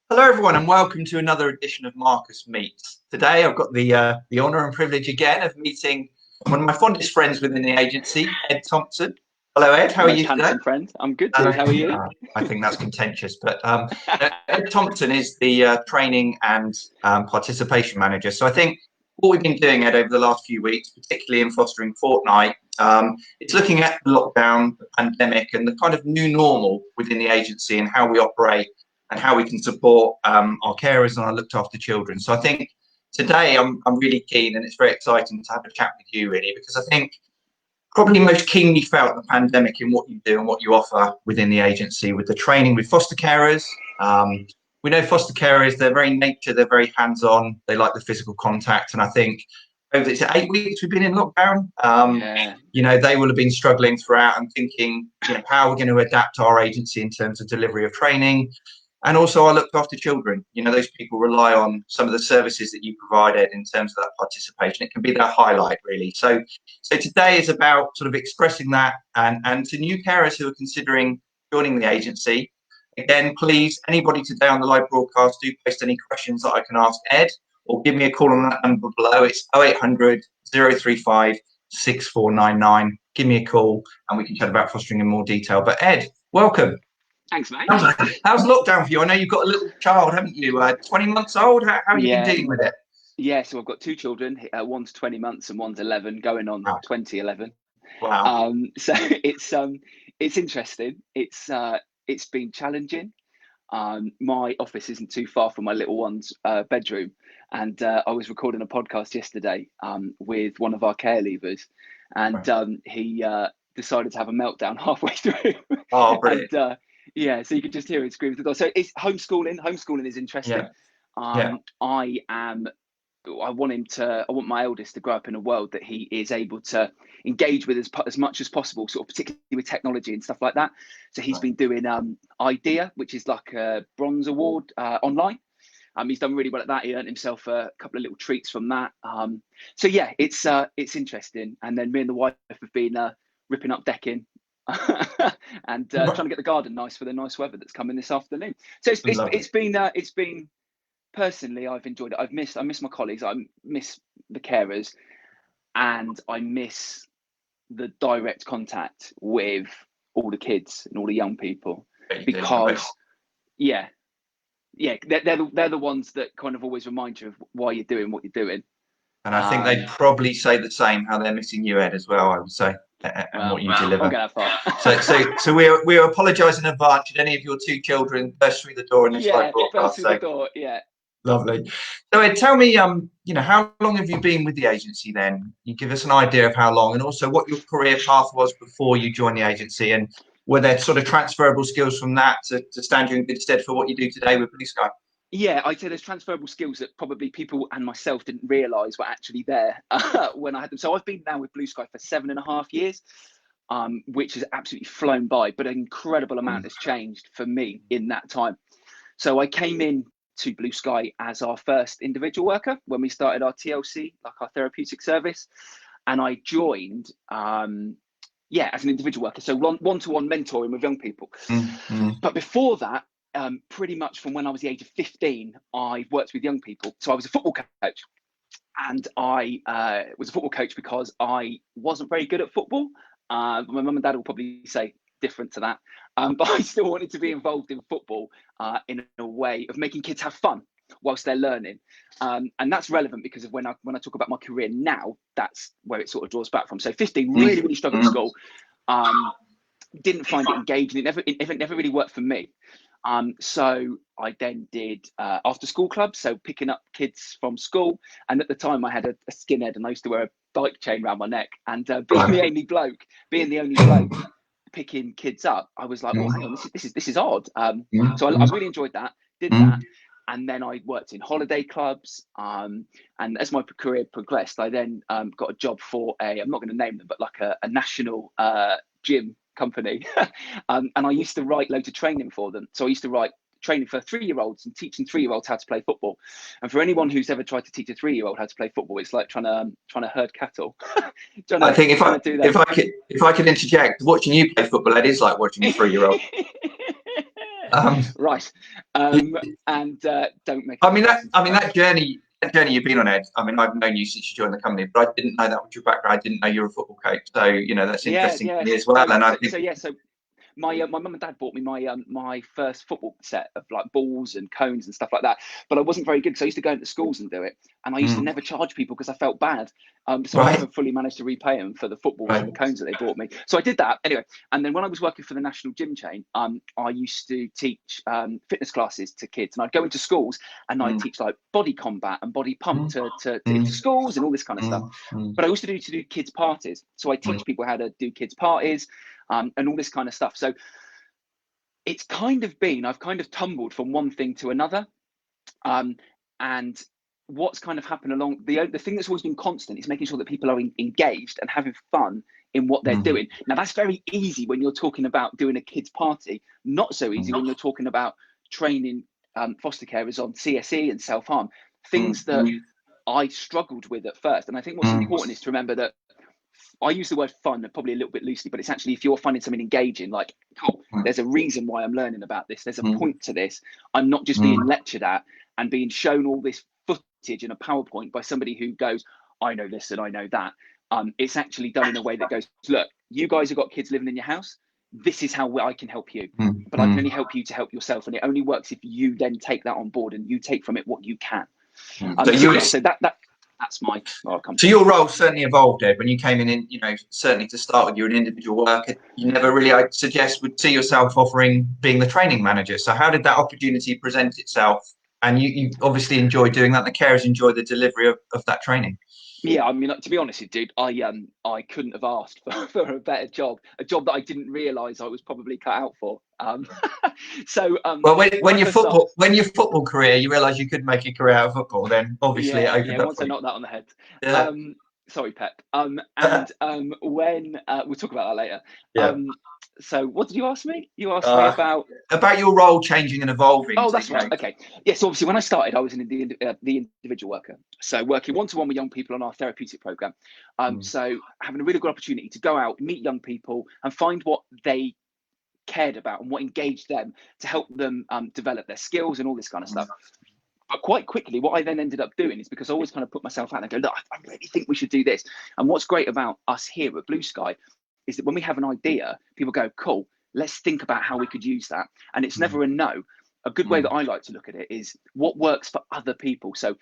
Hello, everyone, and welcome to another edition of Marcus Meets. Today, I've got the honour and privilege again of meeting one of my fondest friends within the agency, Ed Thompson. Hello, Ed. How are Most you today? handsome friend. I'm good, Hello. dude. How are you? I think that's contentious, but Ed Thompson is the training and participation manager. So I think what we've been doing, Ed, over the last few weeks, particularly in Fostering Fortnight, it's looking at the lockdown, the pandemic, and the kind of new normal within the agency and how we operate and how we can support our carers and our looked after children. So I think today I'm really keen, and it's very exciting to have a chat with you, really, because I think probably most keenly felt the pandemic in what you do and what you offer within the agency with the training with foster carers. We know foster carers, they're very nature, they're very hands-on, they like the physical contact. And I think over the 8 weeks we've been in lockdown, they will have been struggling throughout and thinking, how we're going to adapt our agency in terms of delivery of training. And also I looked after children. Those people rely on some of the services that you provided in terms of that participation. It can be their highlight, really. So today is about sort of expressing that and to new carers who are considering joining the agency. Again, please, anybody today on the live broadcast, do post any questions that I can ask Ed, or give me a call on that number below. It's 0800 035 6499. Give me a call and we can chat about fostering in more detail. But Ed, welcome. Thanks, mate. How's lockdown for you? I know you've got a little child, haven't you? 20 months old. How have you been dealing with it? Yeah, so I've got two children. One's 20 months and one's 11, going on 2011. Wow. So it's interesting. It's been challenging. My office isn't too far from my little one's bedroom, and I was recording a podcast yesterday with one of our care leavers, and he decided to have a meltdown halfway through. Oh, brilliant. Yeah, so you could just hear it scream at the door. So it's homeschooling. Homeschooling is interesting. I want my eldest to grow up in a world that he is able to engage with as much as possible, sort of particularly with technology and stuff like that. So he's been doing IDEA, which is like a bronze award online. He's done really well at that. He earned himself a couple of little treats from that. So yeah, it's interesting. And then me and the wife have been ripping up decking and trying to get the garden nice for the nice weather that's coming this afternoon. So it's been personally, I've enjoyed it. I miss my colleagues, I miss the carers, and I miss the direct contact with all the kids and all the young people, because they're the ones that kind of always remind you of why you're doing what you're doing. And I think they'd probably say the same, how they're missing you, Ed, as well, I would say, and what you deliver. I'll get that far. So we apologise in advance. Should any of your two children burst through the door in this live broadcast? The door, yeah. Lovely. So Ed, tell me, how long have you been with the agency then? You give us an idea of how long, and also what your career path was before you joined the agency, and were there sort of transferable skills from that to stand you in good stead for what you do today with Blue Sky? Yeah, I'd say there's transferable skills that probably people and myself didn't realise were actually there when I had them. So I've been now with Blue Sky for 7.5 years, which has absolutely flown by, but an incredible amount has changed for me in that time. So I came in to Blue Sky as our first individual worker when we started our TLC, like our therapeutic service. And I joined, as an individual worker. So one-to-one mentoring with young people. Mm-hmm. But before that, pretty much from when I was the age of 15, I worked with young people. So I was a football coach. And I was a football coach because I wasn't very good at football. My mum and dad will probably say different to that. But I still wanted to be involved in football in a way of making kids have fun whilst they're learning. And that's relevant because of when I talk about my career now, that's where it sort of draws back from. So 15, really struggled at school. Didn't find it engaging. It never really worked for me. So I then did after school clubs, so picking up kids from school. And at the time I had a skinhead and I used to wear a bike chain around my neck. And being the only bloke picking kids up, I was like, well, hang on, this is odd. So I really enjoyed that, did that. And then I worked in holiday clubs. And as my career progressed, I then got a job for I'm not going to name them, but like a national gym company. And I used to write loads of training for them. So I used to write training for 3-year-olds and teaching 3-year-olds how to play football. And for anyone who's ever tried to teach a 3-year-old how to play football, it's like trying to herd cattle. I think if I could interject, watching you play football, it is like watching a 3-year-old. Right. you- And don't make. that journey. That journey you've been on, Ed. I mean, I've known you since you joined the company, but I didn't know that was your background. I didn't know you were a football coach. So, that's interesting to me as well. And I think, So my mum and dad bought me my first football set of like balls and cones and stuff like that. But I wasn't very good because I used to go into schools and do it, and I used to never charge people because I felt bad. So I never fully managed to repay them for the footballs and the cones that they bought me. So I did that anyway. And then when I was working for the national gym chain, I used to teach fitness classes to kids, and I'd go into schools and I'd teach like body combat and body pump into schools and all this kind of stuff. But I also do kids parties. So I teach people how to do kids parties. And all this kind of stuff. So it's kind of been, I've kind of tumbled from one thing to another. And what's kind of happened along, the thing that's always been constant is making sure that people are engaged and having fun in what they're doing. Now, that's very easy when you're talking about doing a kids party, not so easy when you're talking about training foster carers on CSE and self-harm, things that I struggled with at first. And I think what's important is to remember that I use the word fun probably a little bit loosely, but it's actually if you're finding something engaging, like, cool, there's a reason why I'm learning about this. There's a point to this. I'm not just being lectured at and being shown all this footage in a PowerPoint by somebody who goes, I know this and I know that. It's actually done in a way that goes, look, you guys have got kids living in your house. This is how I can help you, but I can only help you to help yourself. And it only works if you then take that on board and you take from it what you can. So that's my so your role certainly evolved, Ed, when you came in, certainly to start with, you're an individual worker. You never really, I'd suggest, would see yourself offering being the training manager. So how did that opportunity present itself? And you obviously enjoy doing that. The carers enjoy the delivery of that training. Yeah, I mean, to be honest, dude, I couldn't have asked for a better job, a job that I didn't realise I was probably cut out for. Well, when your football career, you realise you could make a career out of football, then obviously it opened up. Once I knocked that on the head. Yeah. Sorry, Pep. When we'll talk about that later. Yeah. So what did you ask me? You asked me about your role changing and evolving. Oh, that's right. Okay. Yeah. So obviously, when I started, I was the individual worker. So working one-to-one with young people on our therapeutic program. So having a really good opportunity to go out, meet young people, and find what they cared about and what engaged them to help them develop their skills and all this kind of stuff. But quite quickly, what I then ended up doing is because I always kind of put myself out and go, look, I really think we should do this. And what's great about us here at Blue Sky is that when we have an idea, people go, cool, let's think about how we could use that. And it's never a no. A good way that I like to look at it is what works for other people. So,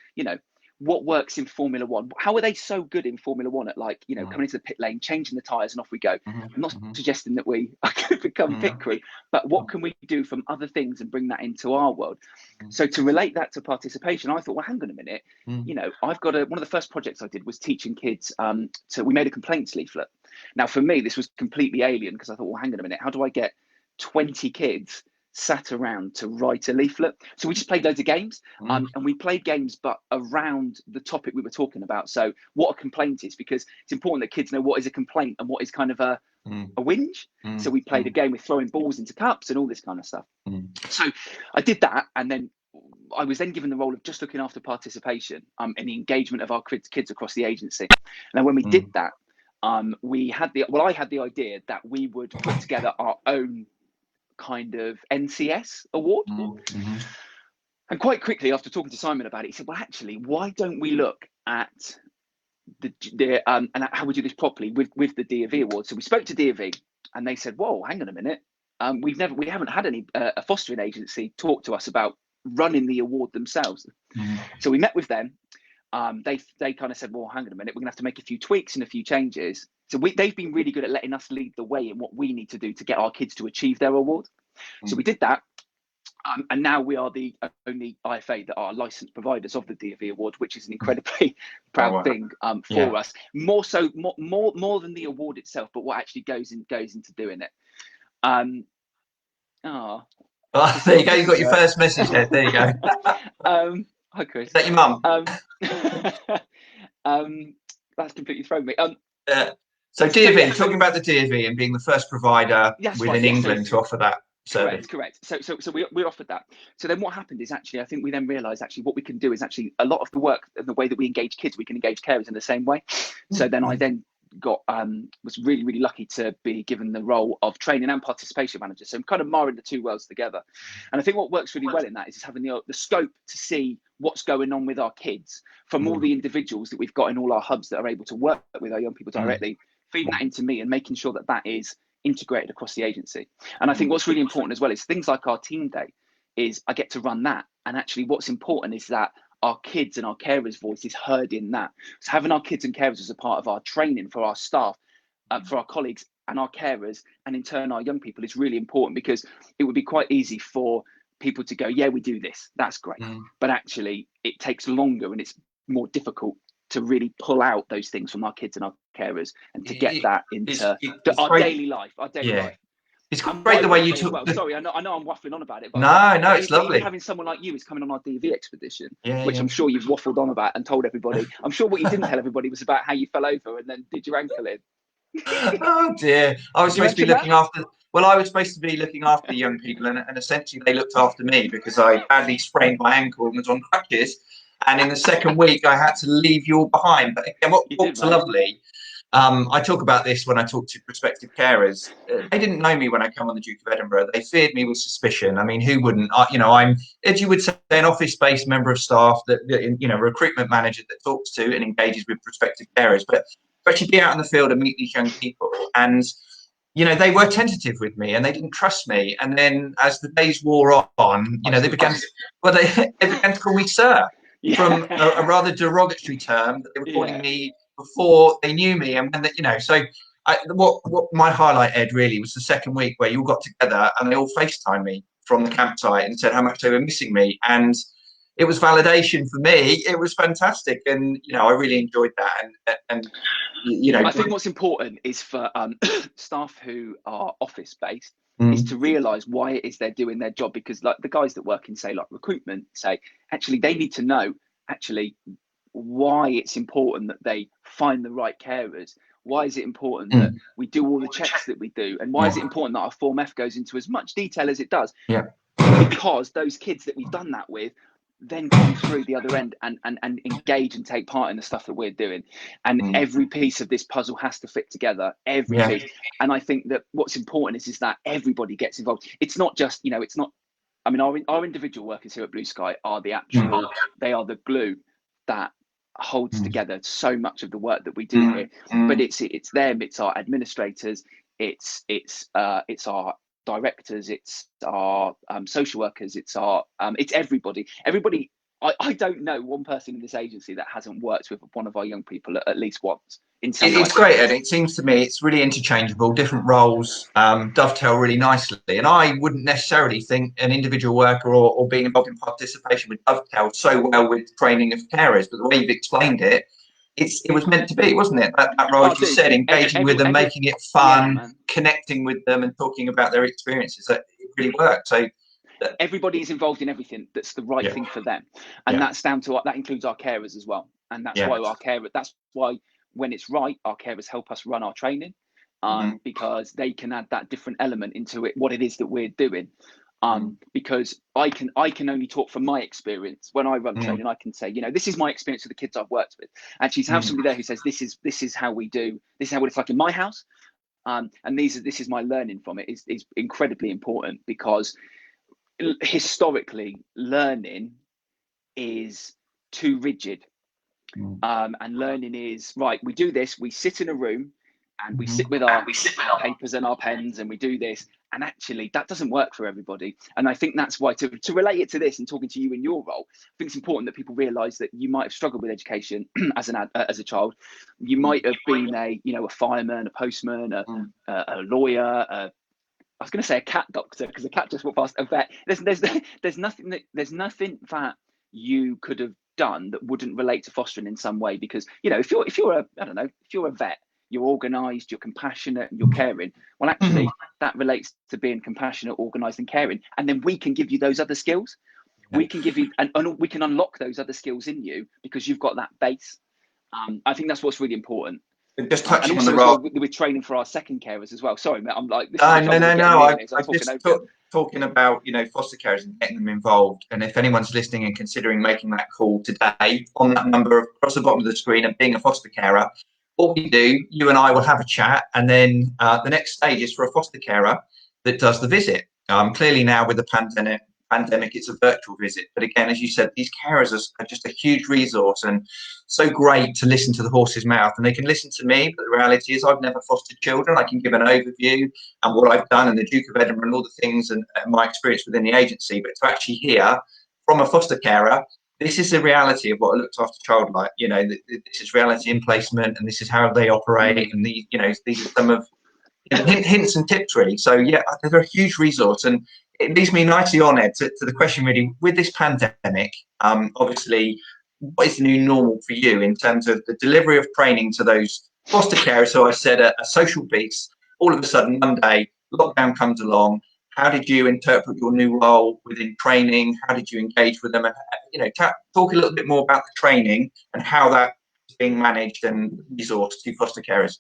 what works in Formula One? How are they so good in Formula One at coming into the pit lane, changing the tyres and off we go? I'm not suggesting that we could become pit crew, but what can we do from other things and bring that into our world? So to relate that to participation, I thought, well, hang on a minute. I've got one of the first projects I did was teaching kids. We made a complaints leaflet. Now, for me, this was completely alien because I thought, well, hang on a minute. How do I get 20 kids sat around to write a leaflet? So we just played loads of games and we played games but around the topic we were talking about. So what a complaint is, because it's important that kids know what is a complaint and what is kind of a whinge. So we played a game with throwing balls into cups and all this kind of stuff. So I did that, and then I was then given the role of just looking after participation and the engagement of our kids across the agency. Now when we did that, I had the idea that we would put together our own kind of NCS award. And quite quickly, after talking to Simon about it, he said, well, actually, why don't we look at and how we do this properly with the DFE award? So we spoke to DFE and they said, whoa, hang on a minute. We haven't had any a fostering agency talk to us about running the award themselves. So we met with them. They kind of said, well, hang on a minute, we're gonna have to make a few tweaks and a few changes. So they've been really good at letting us lead the way in what we need to do to get our kids to achieve their award. So we did that. And now we are the only IFA that are licensed providers of the DFE award, which is an incredibly proud thing for us. More than the award itself, but what actually goes into doing it. There you go. You got your first message there. There you go. Hi, Chris. Is that your mum? That's completely thrown me. So DFE, talking about the DFE and being the first provider within England to offer that service. Correct. So we offered that. So then what happened is actually, I think we then realised actually what we can do is actually a lot of the work and the way that we engage kids, we can engage carers in the same way. So then I then was really lucky to be given the role of training and participation manager. So I'm kind of marrying the two worlds together. And I think what works really well in that is having the scope to see what's going on with our kids from all the individuals that we've got in all our hubs that are able to work with our young people directly, feeding that into me and making sure that that is integrated across the agency. And I think what's really important as well is things like our team day is I get to run that. And actually what's important is that our kids and our carers' voice is heard in that. So having our kids and carers as a part of our training for our staff, for our colleagues and our carers, and in turn our young people, is really important, because it would be quite easy for people to go, yeah, we do this, that's great. But actually it takes longer and it's more difficult to really pull out those things from our kids and our carers and to get that into our daily life. It's great the way you talk. Well, sorry, I know I'm waffling on about it. But no, it's lovely. Having someone like you who's coming on our DV expedition, which I'm sure you've waffled on about and told everybody. I'm sure what you didn't tell everybody was about how you fell over and then did your ankle in. Oh dear, I was supposed to be looking after. Well, I was supposed to be looking after the young people, and essentially they looked after me because I badly sprained my ankle and was on crutches. And in the second week, I had to leave you all behind. But again, what's lovely. I talk about this when I talk to prospective carers. They didn't know me when I come on the Duke of Edinburgh. They feared me with suspicion. I mean, who wouldn't? I'm, as you would say, an office-based member of staff that recruitment manager that talks to and engages with prospective carers. But actually be out in the field and meet these young people, and they were tentative with me and they didn't trust me. And then as the days wore on, they began to call me sir, from a rather derogatory term that they were calling me before they knew me. And when so what my highlight, Ed, really was the second week where you all got together and they all FaceTimed me from the campsite and said how much they were missing me. And it was validation for me. It was fantastic. And, I really enjoyed that. And I think what's important is for staff who are office based is to realise why it is they're doing their job, because like the guys that work in, say, like recruitment, say, actually they need to know why it's important that they find the right carers. Why is it important that we do all the checks that we do? And why is it important that our Form F goes into as much detail as it does? Because those kids that we've done that with then come through the other end and engage and take part in the stuff that we're doing. And every piece of this puzzle has to fit together, every piece. And I think that what's important is that everybody gets involved. It's not just, it's not, I mean, our individual workers here at Blue Sky are the actual, they are the glue that holds together so much of the work that we do here. But it's them, it's our administrators, it's our directors, it's our social workers, it's everybody. I don't know one person in this agency that hasn't worked with one of our young people at least once. It's great, and it seems to me it's really interchangeable. Different roles dovetail really nicely, and I wouldn't necessarily think an individual worker or being involved in participation would dovetail so well with training of carers. But the way you've explained it, it was meant to be, wasn't it? That role, as you said, engaging with them, making it fun, connecting with them, and talking about their experiences. It really worked. So everybody is involved in everything that's the right thing for them, and that's down to that includes our carers as well. And that's why when it's right, our carers help us run our training, because they can add that different element into it, what it is that we're doing. Because I can only talk from my experience. When I run training, I can say, this is my experience with the kids I've worked with. Actually, to have somebody there who says, this is how we do, this is how it's like in my house, and this is my learning from it is incredibly important, because historically learning is too rigid. And learning is right. We do this. We sit in a room, and we sit with our papers and our pens, and we do this. And actually, that doesn't work for everybody. And I think that's why, to relate it to this and talking to you in your role, I think it's important that people realise that you might have struggled with education as a child. You might have been a fireman, a postman, a lawyer. I was going to say a cat doctor, because a cat just walked past. A vet. There's nothing that you could have done that wouldn't relate to fostering in some way, because if you're a vet, you're organised, you're compassionate, and you're caring. Well, actually, that relates to being compassionate, organised, and caring. And then we can give you those other skills. We can give you, and we can unlock those other skills in you because you've got that base. I think that's what's really important. Just touching on the role, role, we're training for our second carers as well. Sorry, mate, I'm like, no. I'm just talking about foster carers and getting them involved. And if anyone's listening and considering making that call today, on that number across the bottom of the screen and being a foster carer, what we do, you and I will have a chat, and then the next stage is for a foster carer that does the visit. Clearly now with the pandemic, it's a virtual visit. But again, as you said, these carers are just a huge resource and so great to listen to the horse's mouth. And they can listen to me, but the reality is I've never fostered children. I can give an overview and what I've done and the Duke of Edinburgh and all the things and my experience within the agency. But to actually hear from a foster carer, this is the reality of what a looked after child like. You know, this is reality in placement, and this is how they operate. And these are some of hints and tips, really. So yeah, they're a huge resource, and it leads me nicely on, Ed, to the question really. With this pandemic, obviously, what is the new normal for you in terms of the delivery of training to those foster carers? So I said a social beast. All of a sudden, one day, lockdown comes along. How did you interpret your new role within training? How did you engage with them? And talk a little bit more about the training and how that is being managed and resourced to foster carers.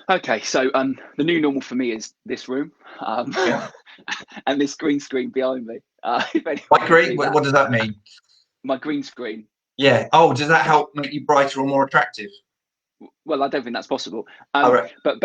Okay, so the new normal for me is this room, and this green screen behind me. What does that mean? My green screen. Yeah. Oh, does that help make you brighter or more attractive? Well, I don't think that's possible. Right. But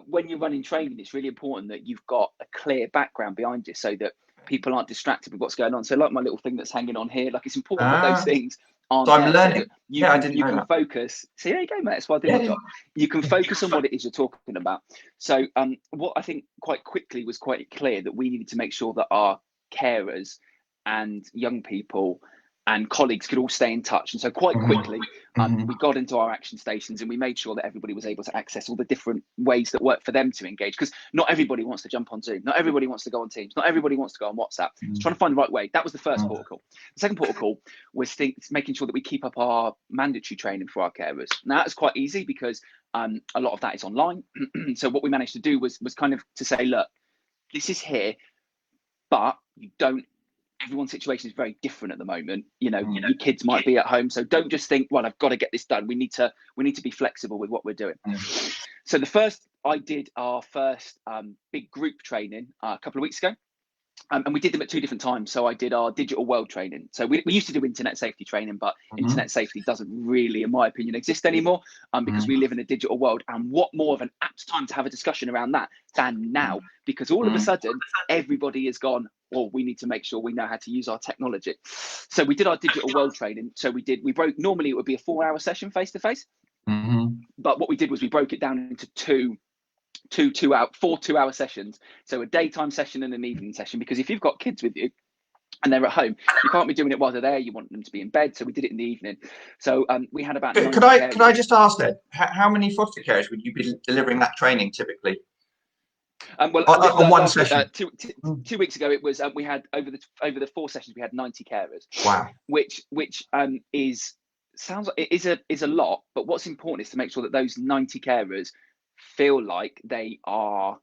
when you're running training, it's really important that you've got a clear background behind you so that people aren't distracted with what's going on. So like my little thing that's hanging on here, like it's important that those things aren't. So I'm learning. So I didn't know that. Focus. See, there you go, mate. That's why I did my job. You can focus on what it is you're talking about. So what I think quite quickly was quite clear that we needed to make sure that our carers and young people and colleagues could all stay in touch. And so quite quickly, we got into our action stations and we made sure that everybody was able to access all the different ways that work for them to engage. Because not everybody wants to jump on Zoom. Not everybody wants to go on Teams. Not everybody wants to go on WhatsApp. So trying to find the right way. That was the first protocol. The second protocol was making sure that we keep up our mandatory training for our carers. Now, that's quite easy because a lot of that is online. So what we managed to do was kind of to say, look, this is here, but you don't. Everyone's situation is very different at the moment. Your kids might be at home, so don't just think, well, I've got to get this done. We need to be flexible with what we're doing. So I did our first big group training a couple of weeks ago. And we did them at two different times. So I did our digital world training. So we used to do internet safety training, but internet safety doesn't really, in my opinion, exist anymore because we live in a digital world. And what more of an apt time to have a discussion around that than now? Because all of a sudden, everybody has gone, well, we need to make sure we know how to use our technology. So we did our digital world training. So normally it would be a 4-hour session face-to-face. But what we did was we broke it down into four 2-hour sessions. So a daytime session and an evening session, because if you've got kids with you and they're at home, you can't be doing it while they're there. You want them to be in bed. So we did it in the evening. So we had about. Could I just ask then, how many foster carers would you be delivering that training typically? On one session. 2 weeks ago, it was we had over the 4 sessions we had 90 carers. Wow. Which sounds like it is a lot, but what's important is to make sure that those 90 carers feel like you are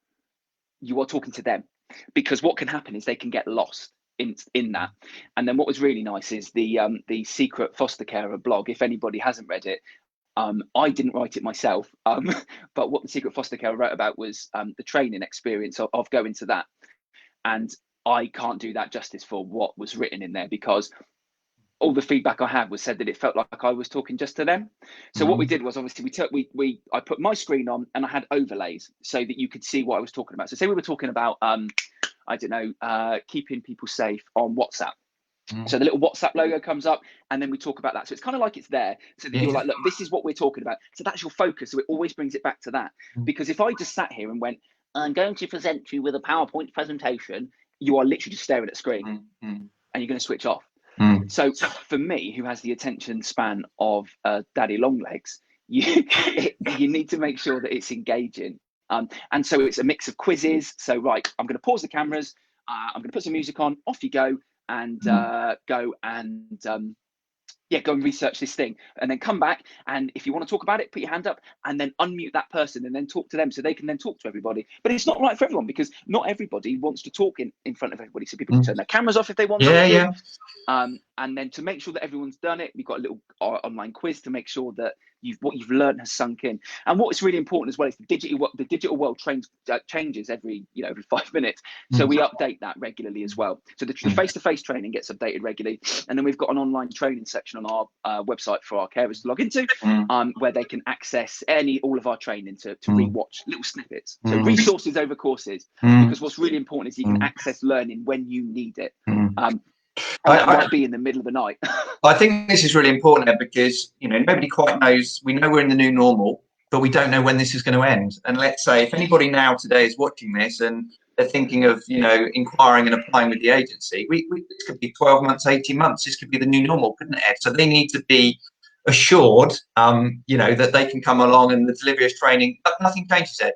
talking to them, because what can happen is they can get lost in that. And then what was really nice is the Secret Foster Carer blog. If anybody hasn't read it, I didn't write it myself, but what the Secret Foster Carer wrote about was the training experience of going to that. And I can't do that justice for what was written in there, because all the feedback I had said that it felt like I was talking just to them. So what we did was, obviously I put my screen on and I had overlays so that you could see what I was talking about. So say we were talking about keeping people safe on WhatsApp. So the little WhatsApp logo comes up and then we talk about that. So it's kind of like it's there, so that you're like, look, this is what we're talking about. So that's your focus. So it always brings it back to that. Because if I just sat here and went, I'm going to present you with a PowerPoint presentation, you are literally just staring at the screen and you're going to switch off. So for me, who has the attention span of daddy longlegs, you need to make sure that it's engaging. And so it's a mix of quizzes. So, right, I'm going to pause the cameras. I'm going to put some music on. Off you go, and go and research this thing, and then come back. And if you want to talk about it, put your hand up, and then unmute that person, and then talk to them, so they can then talk to everybody. But it's not right for everyone, because not everybody wants to talk in front of everybody. So people can turn their cameras off if they want to. And then to make sure that everyone's done it, we've got a little online quiz to make sure that what you've learned has sunk in. And what's really important as well is the digital world changes every 5 minutes. So we update that regularly as well. So the face-to-face training gets updated regularly, and then we've got an online training section on our website for our carers to log into, where they can access all of our training to rewatch little snippets. So resources over courses, because what's really important is you can access learning when you need it. And that might be in the middle of the night. I think this is really important, Ed, because nobody quite knows. We know we're in the new normal, but we don't know when this is going to end. And let's say if anybody now today is watching this and they're thinking of inquiring and applying with the agency, this could be 12 months, 18 months. This could be the new normal, couldn't it, Ed? So they need to be assured, that they can come along and the delivery of training. Nothing changes, Ed.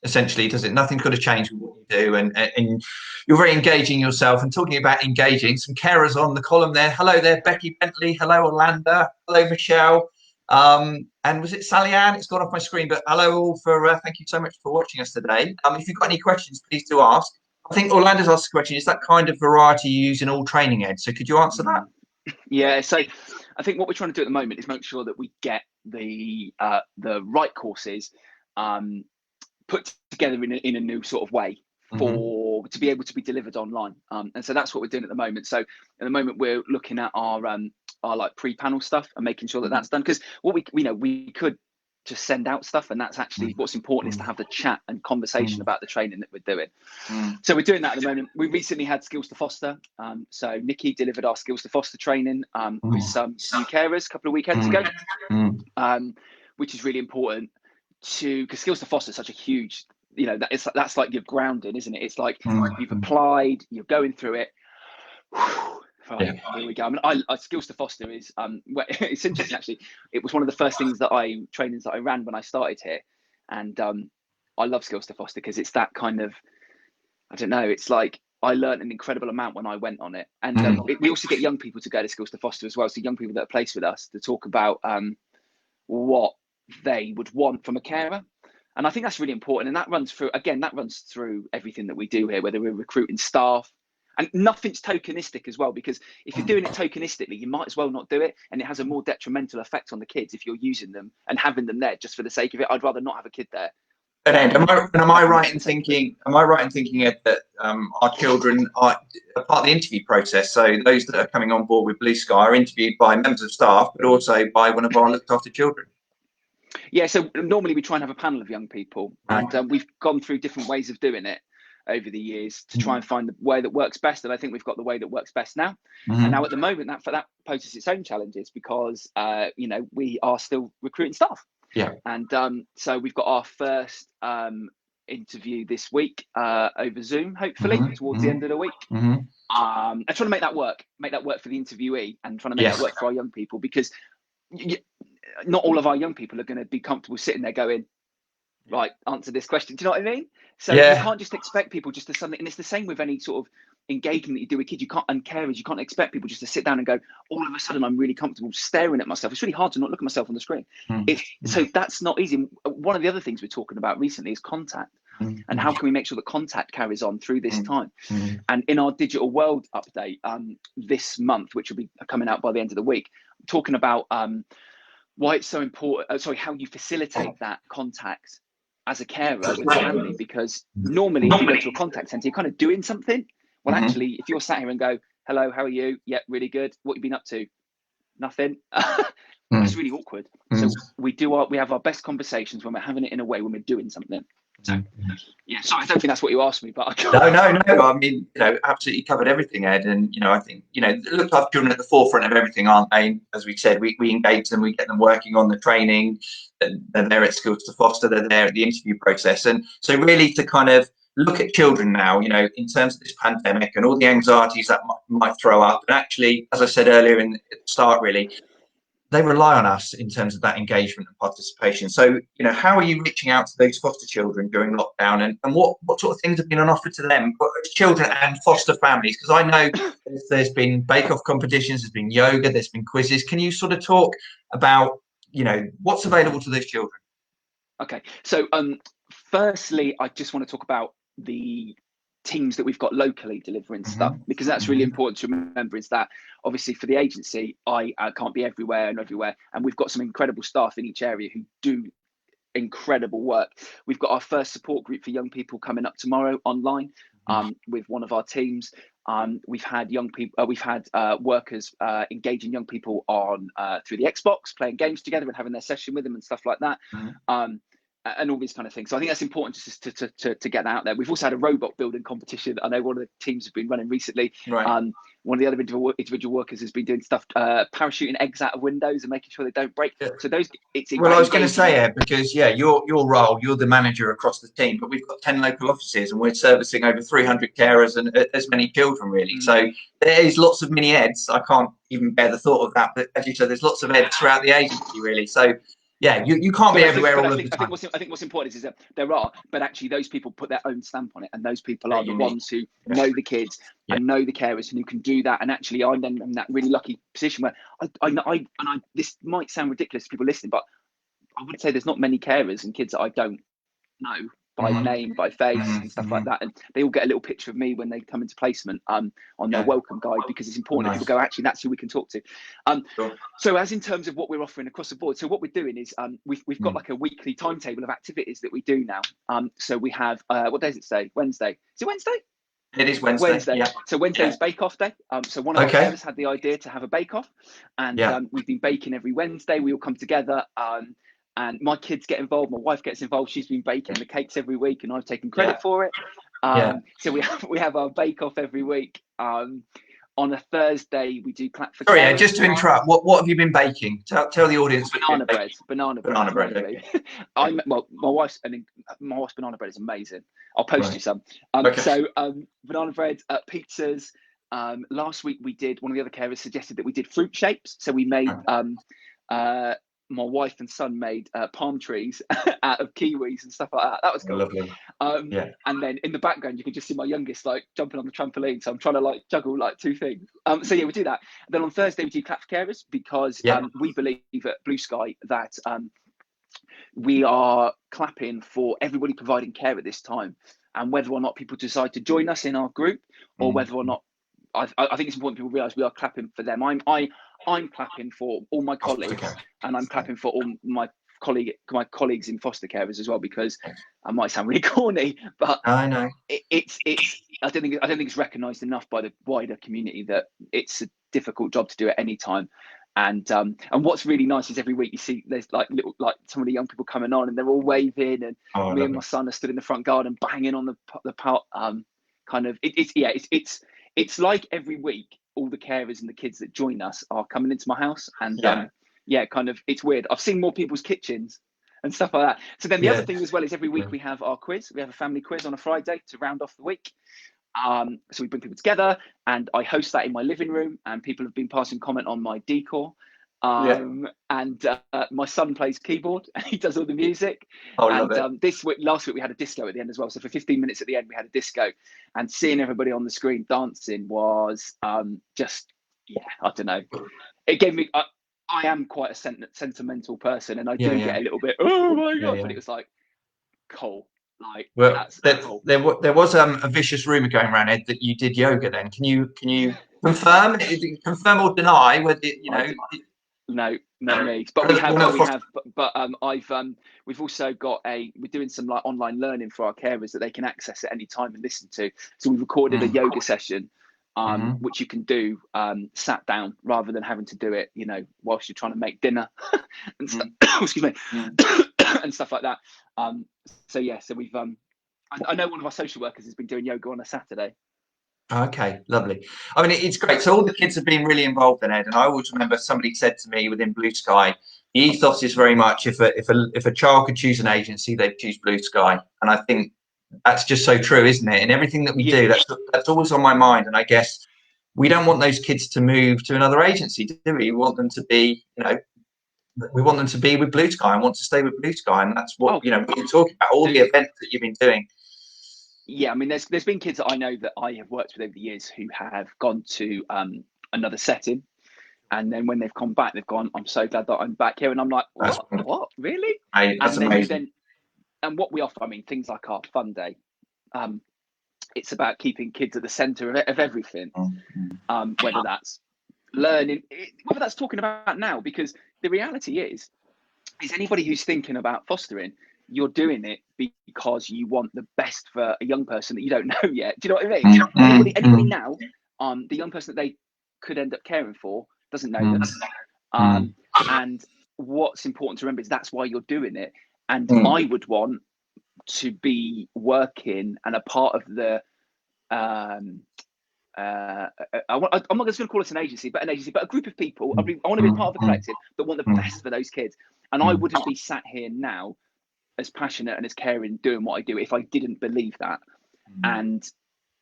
Essentially, does it? Nothing's got to change with what you do, and you're very engaging yourself. And talking about engaging, some carers on the column there. Hello there, Becky Bentley. Hello, Orlando. Hello, Michelle. And was it Sally Ann? It's gone off my screen, but hello all thank you so much for watching us today. If you've got any questions, please do ask. I think Orlando's asked a question. Is that kind of variety you use in all training, Ed? So could you answer that? Yeah. So I think what we're trying to do at the moment is make sure that we get the right courses put together in a new sort of way to be able to be delivered online. And so that's what we're doing at the moment. So at the moment we're looking at our like pre-panel stuff and making sure that that's done, because what we could just send out stuff, and that's actually what's important, is to have the chat and conversation about the training that we're doing. So we're doing that at the moment. We recently had Skills to Foster. So Nikki delivered our Skills to Foster training with some new carers a couple of weekends ago, which is really important because Skills to Foster is such a huge, that's like your grounding, isn't it? It's like you've applied, you're going through it. Right, here we go. I mean, Skills to Foster is it's interesting actually. It was one of the first trainings that I ran when I started here, and I love Skills to Foster because it's that kind of, I don't know, it's like I learned an incredible amount when I went on it. And we also get young people to go to Skills to Foster as well, so young people that are placed with us to talk about what they would want from a carer. And I think that's really important, and that runs through everything that we do here, whether we're recruiting staff. And nothing's tokenistic as well, because if you're doing it tokenistically, you might as well not do it. And it has a more detrimental effect on the kids if you're using them and having them there just for the sake of it. I'd rather not have a kid there. And Ed, am I right in thinking, Ed, that our children are a part of the interview process? So those that are coming on board with Blue Sky are interviewed by members of staff, but also by one of our looked after children. Yeah, so normally we try and have a panel of young people, and we've gone through different ways of doing it over the years to try and find the way that works best, and I think we've got the way that works best now. And now at the moment that poses its own challenges, because we are still recruiting staff, and so we've got our first interview this week over Zoom, hopefully towards the end of the week. I'm trying to make that work for the interviewee, and trying to make that work for our young people, because not all of our young people are going to be comfortable sitting there going, right, answer this question. Do you know what I mean? So you can't just expect people just to suddenly, and it's the same with any sort of engagement that you do with kids. And carers, you can't expect people just to sit down and go, all of a sudden I'm really comfortable staring at myself. It's really hard to not look at myself on the screen. So that's not easy. One of the other things we're talking about recently is contact, and how can we make sure that contact carries on through this time. And in our digital world update this month, which will be coming out by the end of the week, I'm talking about why it's so important, how you facilitate that contact as a carer with family, because normally if you go to a contact centre, you're kind of doing something. Well, actually, if you're sat here and go, hello, how are you? Yeah, really good. What have you been up to? Nothing. That's really awkward. So we have our best conversations when we're having it in a way when we're doing something. So yeah, sorry, I don't think that's what you asked me, but no. I mean, absolutely covered everything, Ed. And I think look after children at the forefront of everything, aren't they? As we said, we engage them, we get them working on the training. They're there at Skills to Foster. They're there at the interview process, and so really to kind of look at children now, in terms of this pandemic and all the anxieties that might throw up. And actually, as I said earlier at the start, really, they rely on us in terms of that engagement and participation. So, how are you reaching out to those foster children during lockdown, and what sort of things have been on offer to them, children and foster families? Because I know there's been bake-off competitions, there's been yoga, there's been quizzes. Can you sort of talk about, what's available to those children? Okay, so firstly, I just want to talk about the teams that we've got locally delivering stuff, because that's really important to remember, is that obviously for the agency, I can't be everywhere, and we've got some incredible staff in each area who do incredible work. We've got our first support group for young people coming up tomorrow online with one of our teams. We've had young people, workers engaging young people on through the Xbox, playing games together and having their session with them and stuff like that. And all these kind of things. So I think that's important just to get that out there. We've also had a robot building competition. I know one of the teams have been running recently. Right. One of the other individual workers has been doing stuff, parachuting eggs out of windows and making sure they don't break. Yeah. So those, well, I was going to say, because your role, you're the manager across the team, but we've got 10 local offices and we're servicing over 300 carers and as many children, really. So there is lots of mini eds. I can't even bear the thought of that, but as you said, there's lots of eds throughout the agency, really. So yeah, you can't be everywhere all of the time. I think what's important is that there are, but actually those people put their own stamp on it, and those people are the ones who know the kids and know the carers and who can do that. And actually, I'm then in that really lucky position where I this might sound ridiculous to people listening, but I would say there's not many carers and kids that I don't know by name, by face, and stuff like that, and they all get a little picture of me when they come into placement on their welcome guide, because it's important that people go, actually, that's who we can talk to. So as in terms of what we're offering across the board, so what we're doing is we've got like a weekly timetable of activities that we do now. So we have what day is it today? Wednesday. Is it Wednesday? It is Wednesday. Yeah. So Wednesday's Bake Off Day. So one of our carers had the idea to have a bake off, and we've been baking every Wednesday. We all come together. And my kids get involved. My wife gets involved. She's been baking the cakes every week, and I've taken credit for it. So we have our bake off every week. On a Thursday, we do clap for. Sorry, just to interrupt. What have you been baking? Tell the audience. Banana bread. Okay. My wife's banana bread is amazing. I'll post you some. So banana bread, pizzas. Last week we did. One of the other carers suggested that we did fruit shapes. So we made. My wife and son made palm trees out of kiwis and stuff like that. That was cool. Lovely. And then in the background, you can just see my youngest like jumping on the trampoline. So I'm trying to like juggle like two things. So yeah, we do that. And then on Thursday, we do clap for carers, because we believe at Blue Sky that we are clapping for everybody providing care at this time. And whether or not people decide to join us in our group, or whether or not, I think it's important people realise we are clapping for them. I'm clapping for all my colleagues, and I'm clapping for all my colleagues in foster carers as well, because I might sound really corny, but I know it's I don't think it's recognised enough by the wider community that it's a difficult job to do at any time. And what's really nice is every week you see there's like some of the young people coming on, and they're all waving, and me and my son are stood in the front garden banging on the pot. It's like every week all the carers and the kids that join us are coming into my house, and it's weird. I've seen more people's kitchens and stuff like that. So then the other thing as well is every week we have our quiz. We have a family quiz on a Friday to round off the week. So we bring people together, and I host that in my living room, and people have been passing comment on my decor. And my son plays keyboard, and he does all the music. Last week we had a disco at the end as well. So for 15 minutes at the end, we had a disco, and seeing everybody on the screen dancing was I don't know. It gave me. I am quite a sentimental person, and I do get a little bit. Oh my god! But it was like cool. Like, cool. There was a vicious rumor going around, Ed, that you did yoga. Then can you confirm or deny whether No, not me. But we've also got we're doing some like online learning for our carers that they can access at any time and listen to. So we've recorded a yoga session, which you can do sat down rather than having to do it, whilst you're trying to make dinner and stuff, excuse me, and stuff like that. So we've I know one of our social workers has been doing yoga on a Saturday. Okay, lovely. I mean, it's great. So all the kids have been really involved in it, and I always remember somebody said to me within Blue Sky, the ethos is very much if a child could choose an agency, they'd choose Blue Sky, and I think that's just so true, isn't it? And everything that we do, that's always on my mind. And I guess we don't want those kids to move to another agency, do we? We want them to be, we want them to be with Blue Sky and want to stay with Blue Sky, and that's what we're talking about. All the events that you've been doing. Yeah, I mean, there's been kids that I know that I have worked with over the years who have gone to another setting, and then when they've come back, they've gone, "I'm so glad that I'm back here," and I'm like, "What? Really?" That's amazing. And what we offer, I mean, things like our fun day, it's about keeping kids at the center of everything, whether that's learning, whether that's talking about now, because the reality is anybody who's thinking about fostering, you're doing it because you want the best for a young person that you don't know yet. Do you know what I mean? Anybody now, the young person that they could end up caring for doesn't know them. And what's important to remember is that's why you're doing it. And I would want to be working and a part of the I'm not just going to call it an agency, but a group of people. I want to be part of a collective that want the best for those kids. And I wouldn't be sat here now as passionate and as caring doing what I do if I didn't believe that. And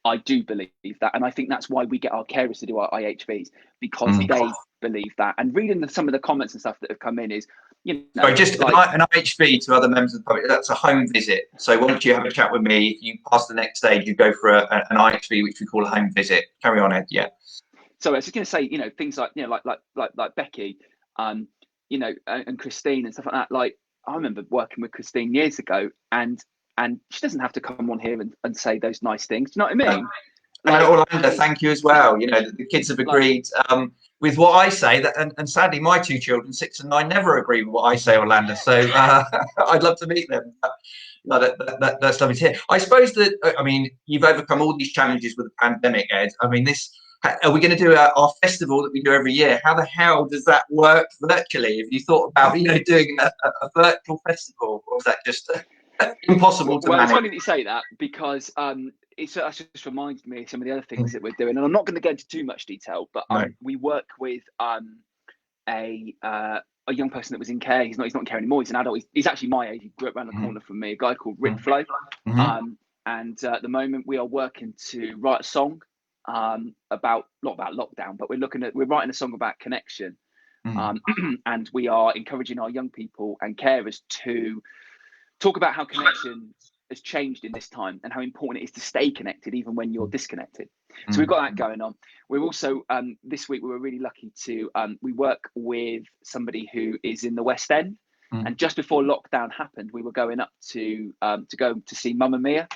I do believe that. And I think that's why we get our carers to do our IHVs, because they believe that. And reading some of the comments and stuff that have come in is, you know, so just like an IHV to other members of the public, that's a home visit. So once you have a chat with me, if you pass the next stage, you go for an IHV, which we call a home visit. Carry on, Ed. Yeah. So I was just going to say, you know, things like, you know, like Becky, you know, and Christine and stuff like that. Like, I remember working with Christine years ago, and she doesn't have to come on here and say those nice things. Do you know what I mean? Like, and Orlando, thank you as well. You know, the kids have agreed with what I say, that, and sadly, my two children, 6 and 9, never agree with what I say, Orlando. So I'd love to meet them. That's lovely to hear. I suppose that, I mean, you've overcome all these challenges with the pandemic, Ed. I mean, are we going to do our festival that we do every year? How the hell does that work virtually? Have you thought about, you know, doing a virtual festival, or is that just impossible to manage? It's funny that you say that, because it just reminds me of some of the other things that we're doing, and I'm not going to go into too much detail, but we work with a young person that was in care. He's not in care anymore. He's an adult. He's actually my age. He grew up around the corner from me. A guy called Rick Flo. And at the moment, we are working to write a song not about lockdown, but we're writing a song about connection. And we are encouraging our young people and carers to talk about how connection has changed in this time, and how important it is to stay connected even when you're disconnected. So we've got that going on. We're also this week we were really lucky to we work with somebody who is in the West End, and just before lockdown happened, we were going up to go to see Mamma Mia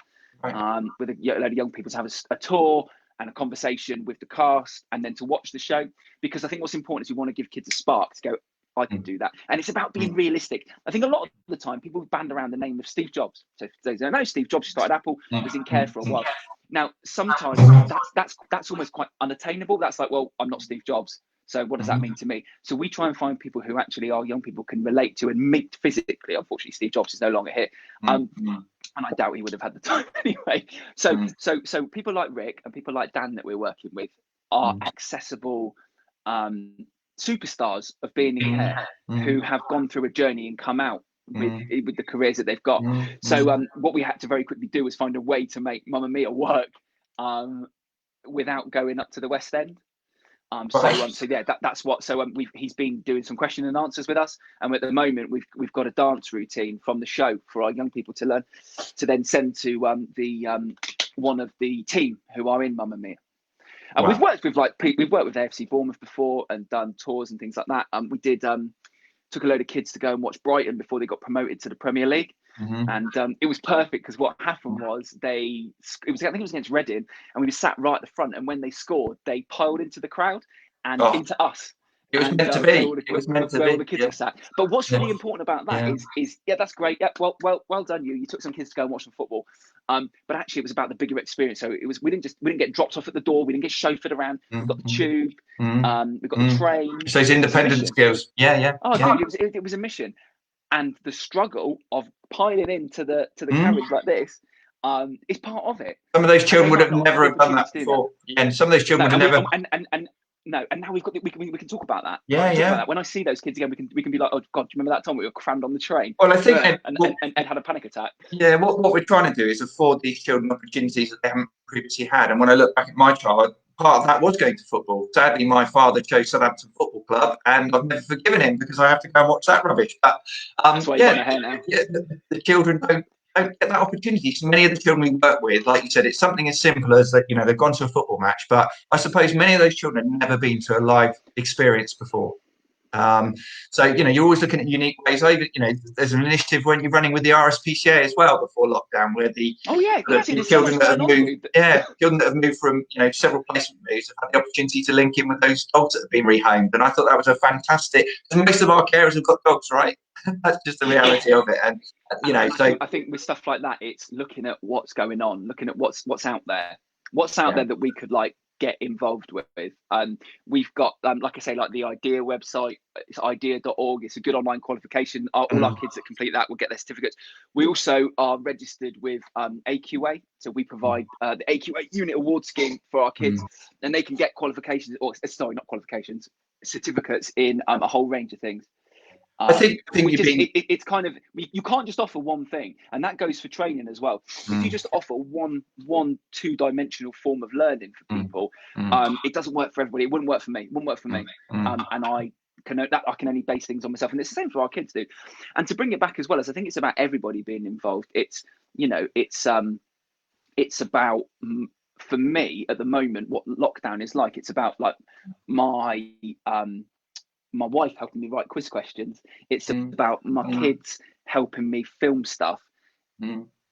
with a load of young people, to have a tour and a conversation with the cast, and then to watch the show, because I think what's important is we want to give kids a spark to go, I can do that. And it's about being realistic. I think a lot of the time people band around the name of Steve Jobs. So they don't know Steve Jobs, who started Apple, was in care for a while. Now, sometimes that's almost quite unattainable. That's like, well, I'm not Steve Jobs, so what does that mean to me? So we try and find people who actually our young people can relate to and meet physically. Unfortunately, Steve Jobs is no longer here. And I doubt he would have had the time anyway. So people like Rick and people like Dan that we're working with are accessible superstars of being in care, who have gone through a journey and come out with the careers that they've got. So what we had to very quickly do was find a way to make Mamma Mia work without going up to the West End. So yeah, that's what. So he's been doing some question and answers with us, and at the moment we've got a dance routine from the show for our young people to learn, to then send to the one of the team who are in Mamma Mia. And we've worked with AFC Bournemouth before and done tours and things like that. We did took a load of kids to go and watch Brighton before they got promoted to the Premier League. And it was perfect, because what happened was I think it was against Reading, and we were sat right at the front, and when they scored, they piled into the crowd and into us. It was meant to be. It was meant to be. All the kids were sat. But what's really important about that is that's great. Yeah, well done you. You took some kids to go and watch some football. But actually, it was about the bigger experience. So we didn't get dropped off at the door. We didn't get chauffeured around. We've got the tube. We've got the train. So it's independent skills. Yeah. Oh, dude, it was a mission. And the struggle of piling into the carriage like this is part of it. Some of those children would have never have done that before. And some of those children would have never. And now we can talk about that. Yeah. When I see those kids again, we can be like, oh God, do you remember that time we were crammed on the train? Well, I think Ed had a panic attack. Yeah, what we're trying to do is afford these children opportunities that they haven't previously had. And when I look back at my childhood, part of that was going to football. Sadly, my father chose Southampton Football Club, and I've never forgiven him because I have to go and watch that rubbish. But that's why you're hair now. The children don't get that opportunity. So many of the children we work with, like you said, it's something as simple as that, they've gone to a football match, but I suppose many of those children have never been to a live experience before. So, you're always looking at unique ways. There's an initiative when you're running with the RSPCA as well before lockdown, where the there's so children much that have going on. moved, children that have moved from several placement moves have had the opportunity to link in with those dogs that have been rehomed, and I thought that was a fantastic. Most of our carers have got dogs, right? That's just the reality of it, and I think with stuff like that, it's looking at what's going on, looking at what's out there, there that we could get involved with. We've got like I say, like the IDEA website, it's idea.org. It's a good online qualification. All our kids that complete that will get their certificates. We also are registered with AQA, so we provide the AQA unit award scheme for our kids, and they can get qualifications, or sorry, not qualifications, certificates in a whole range of things. I think it's kind of, you can't just offer one thing, and that goes for training as well. If you just offer one two-dimensional form of learning for people, it doesn't work for everybody. It wouldn't work for me. And I can only base things on myself, and it's the same for our kids do. And to bring it back as well, as I think it's about everybody being involved. It's about, for me at the moment, what lockdown is like. It's about like my wife helping me write quiz questions. It's about my kids helping me film stuff.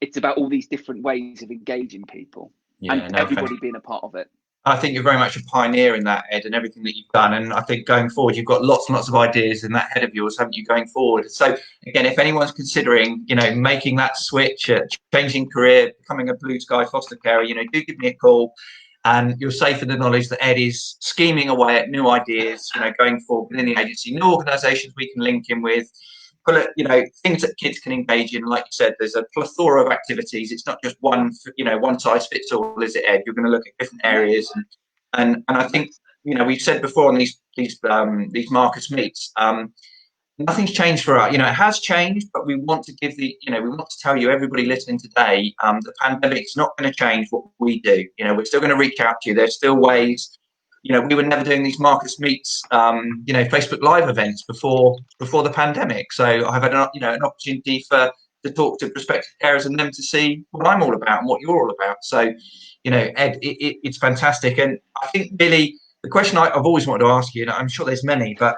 It's about all these different ways of engaging people, and everybody being a part of it. I think you're very much a pioneer in that, Ed, and everything that you've done. And I think going forward, you've got lots and lots of ideas in that head of yours, haven't you, going forward? So again, if anyone's considering, making that switch, changing career, becoming a blue sky foster carer, do give me a call. And you're safe in the knowledge that Ed is scheming away at new ideas, going forward within the agency, new organisations we can link in with, things that kids can engage in. Like you said, there's a plethora of activities. It's not just one size fits all, is it, Ed? You're going to look at different areas, and I think we've said before on these Marcus meets. Nothing's changed for us. It has changed, but we want to give we want to tell you, everybody listening today, the pandemic's not going to change what we do. We're still going to reach out to you. There's still ways. We were never doing these Marcus meets, Facebook Live events before the pandemic. So I've had an opportunity to talk to prospective carers and them to see what I'm all about and what you're all about. So, Ed, it's fantastic. And I think really the question I've always wanted to ask you, and I'm sure there's many, but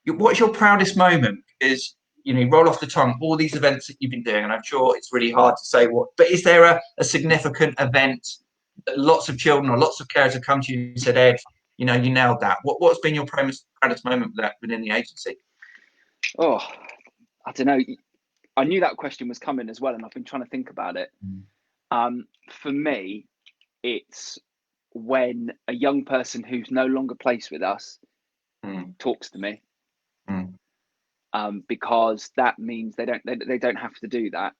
what's your proudest moment? Because you roll off the tongue all these events that you've been doing, and I'm sure it's really hard to say what. But is there a significant event that lots of children or lots of carers have come to you and said, Ed, you nailed that? What's been your proudest moment with that within the agency? Oh, I don't know. I knew that question was coming as well, and I've been trying to think about it. For me, it's when a young person who's no longer placed with us talks to me. Because that means they don't have to do that.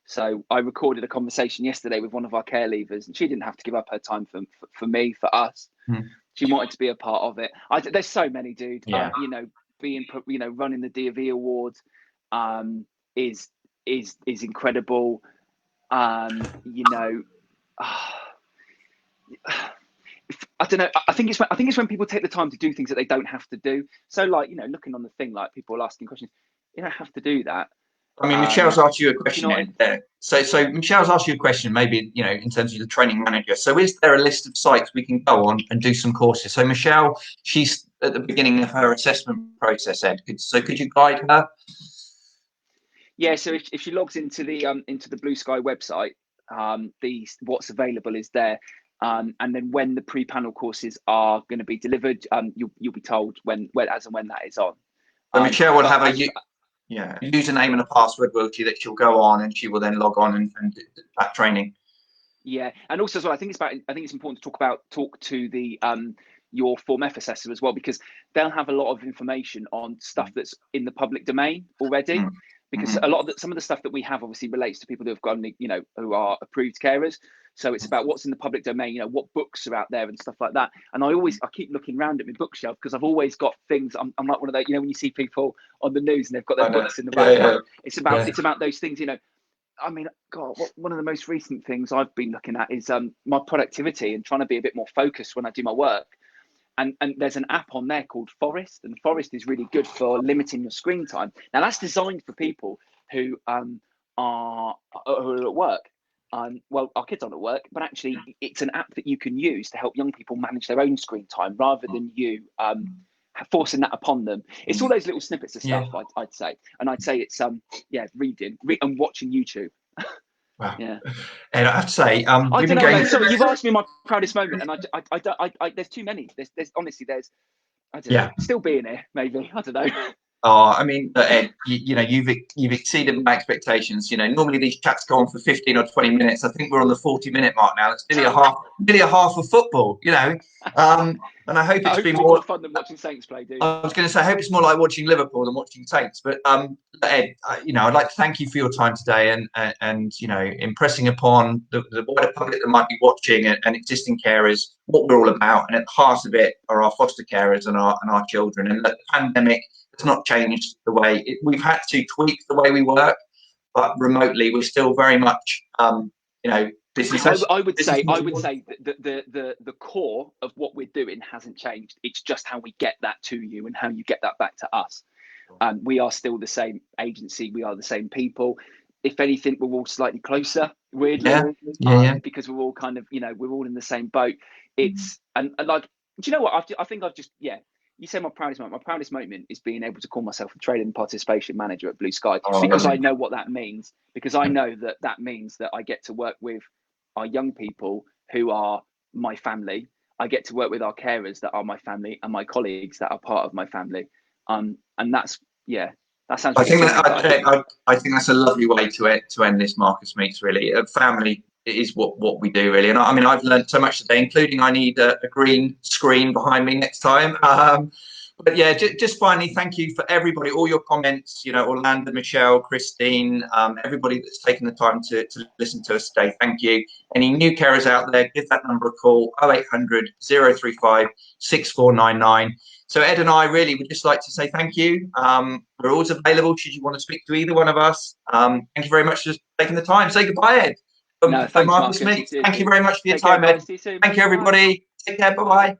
So I recorded a conversation yesterday with one of our care leavers, and she didn't have to give up her time for me, for us. She wanted to be a part of it. There's so many, dude. Running the D&V Awards is incredible. I don't know. I think it's when people take the time to do things that they don't have to do. So, looking on the thing, like people asking questions, you don't have to do that. I mean, Michelle's asked you a question. So Michelle's asked you a question, maybe in terms of the training manager. So, is there a list of sites we can go on and do some courses? So, Michelle, she's at the beginning of her assessment process, Ed. Could you guide her? Yeah. So if she logs into the Blue Sky website, what's available is there. And then when the pre-panel courses are going to be delivered, you'll be told when that is on. So Michelle will have a username and a password, will she, that she'll go on, and she will then log on and do that training. Yeah, and also as well, I think it's important to talk to the your Form F assessor as well, because they'll have a lot of information on stuff that's in the public domain already. Because some of the stuff that we have obviously relates to people who have gone, who are approved carers. So it's about what's in the public domain, what books are out there and stuff like that. And I keep looking around at my bookshelf, because I've always got things. I'm like one of those, when you see people on the news and they've got their books in the background. It's about those things, I mean, God, one of the most recent things I've been looking at is my productivity and trying to be a bit more focused when I do my work. And there's an app on there called Forest, and Forest is really good for limiting your screen time. Now that's designed for people who are at work. Well, our kids aren't at work, but actually it's an app that you can use to help young people manage their own screen time, rather than you forcing that upon them. It's all those little snippets of stuff. I'd say, and I'd say it's reading and watching YouTube. Wow. Yeah. And I have to say, I don't know, mate. Sorry, you've asked me my proudest moment, and I there's too many. There's honestly, I don't know. Still being here, maybe. I don't know. Oh, I mean, Ed, you know, you've exceeded my expectations. You know, normally these chats go on for 15 or 20 minutes. I think we're on the 40-minute mark now. It's nearly a half of football, you know. And I hope it's been more fun than watching Saints play, dude. I was going to say, I hope it's more like watching Liverpool than watching Saints. But Ed, you know, I'd like to thank you for your time today and you know, impressing upon the wider public that might be watching and existing carers what we're all about. And at the heart of it are our foster carers and our children. And the pandemic has not changed the way we've had to tweak the way we work, but remotely we're still very much, you know. I would say that the core of what we're doing hasn't changed. It's just how we get that to you and how you get that back to us. We are still the same agency. We are the same people. If anything, we're all slightly closer, weirdly, because we're all kind of, you know, we're all in the same boat. It's and like, do you know what? I think I've just You say my proudest moment. My proudest moment is being able to call myself a training and participation manager at Blue Sky, because I know what that means. Because I know that means that I get to work with our young people who are my family. I get to work with our carers that are my family and my colleagues that are part of my family. And that's that sounds. I think that's a lovely way to end this, Marcus Meets. Really, family is what we do, really. And I mean, I've learned so much today, including I need a green screen behind me next time. But yeah, just finally, thank you for everybody, all your comments, you know, Orlando, Michelle, Christine, everybody that's taken the time to listen to us today. Thank you. Any new carers out there, give that number a call, 0800 035 6499. So Ed and I really would just like to say thank you. We're always available should you want to speak to either one of us. Thank you very much for taking the time. Say goodbye, Ed. Thanks, Marcus Meets. Thank you very much for your time, Ed. Thank you, everybody. Take care. Bye-bye.